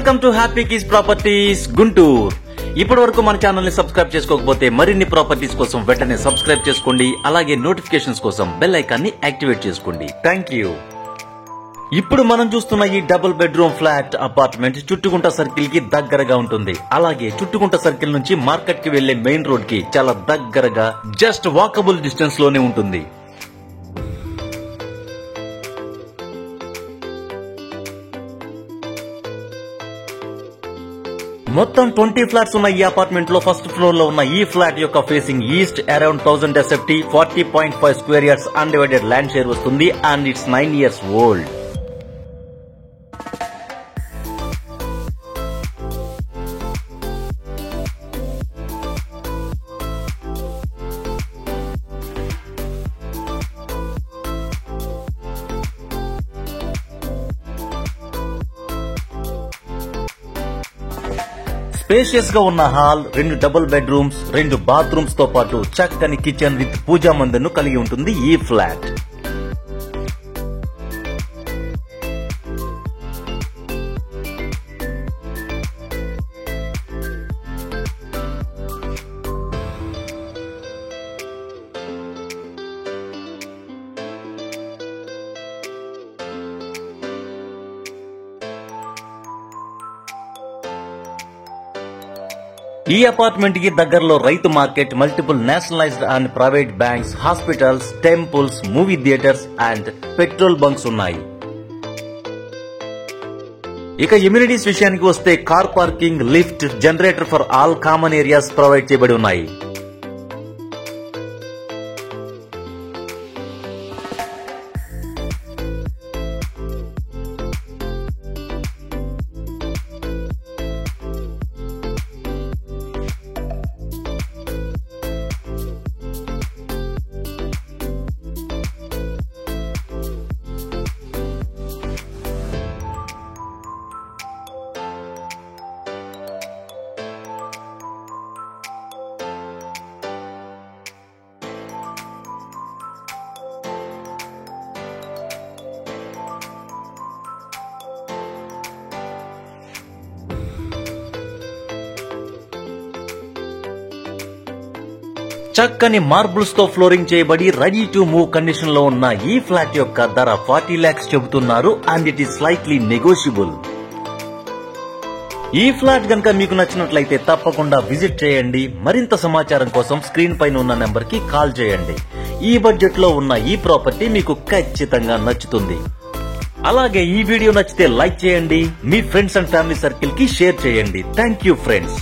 Welcome to happy keys properties Guntur. ఇప్పటి వరకు మన ఛానల్ ని సబ్స్క్రైబ్ చేసుకోకపోతే మరిన్ని ప్రాపర్టీస్ కోసం వెంటనే సబ్స్క్రైబ్ చేసుకోండి. అలాగే నోటిఫికేషన్స్ కోసం బెల్ ఐకాన్ ని యాక్టివేట్ చేసుకోండి. Thank you. ఇప్పుడు మనం చూస్తున్న ఈ double bedroom flat apartment చుట్టుకుంట circle కి దగ్గరగా ఉంటుంది. అలాగే చుట్టుకుంట సర్కిల్ నుంచి మార్కెట్ కి వెళ్లే మెయిన్ రోడ్ కి చాలా దగ్గరగా జస్ట్ వాకబుల్ డిస్టెన్స్ లోనే ఉంటుంది. మొత్తం 20 ఫ్లాట్స్ ఉన్న ఈ అపార్ట్మెంట్ లో ఫస్ట్ ఫ్లోర్ లో ఉన్న ఈ ఫ్లాట్ యొక్క facing east around 1000 SFT 40.5 square yards undivided land share వస్తుంది and it's 9 years old. Spacious గా ఉన్న హాల్, 2 డబుల్ బెడ్రూమ్స్, 2 బాత్రూమ్స్ తో పాటు చక్కని కిచెన్ విత్ పూజా మందిర్ను కలిగి ఉంటుంది ఈ ఫ్లాట్. ఈ అపార్ట్మెంట్ కి దగ్గరలో రైతు market, multiple nationalised and private banks, hospitals, temples, movie theatres and petrol bunks ఉన్నాయి. ఇక ఇమ్యూనిటీస్ విషయానికి వస్తే car parking, lift, generator for all common areas provide చేయబడి ఉన్నాయి. చక్కని మార్బుల్స్ తో ఫ్లోరింగ్ చేయబడి రెడీ టు మూవ్ కండిషన్ లో ఉన్న ఈ ఫ్లాట్ యొక్క ధర 40 lakhs చెబుతున్నారు and it is slightly negotiable. ఈ ఫ్లాట్ గనక మీకు నచ్చినట్లయితే తప్పకుండా విజిట్ చేయండి. మరింత సమాచారం కోసం స్క్రీన్ పైన ఉన్న నెంబర్ కి కాల్ చేయండి. ఈ బడ్జెట్ లో ఉన్న ఈ ప్రాపర్టీ మీకు ఖచ్చితంగా నచ్చుతుంది. అలాగే ఈ వీడియో నచ్చితే లైక్ చేయండి, మీ ఫ్రెండ్స్ అండ్ ఫ్యామిలీ సర్కిల్ కి షేర్ చేయండి. Thank you friends.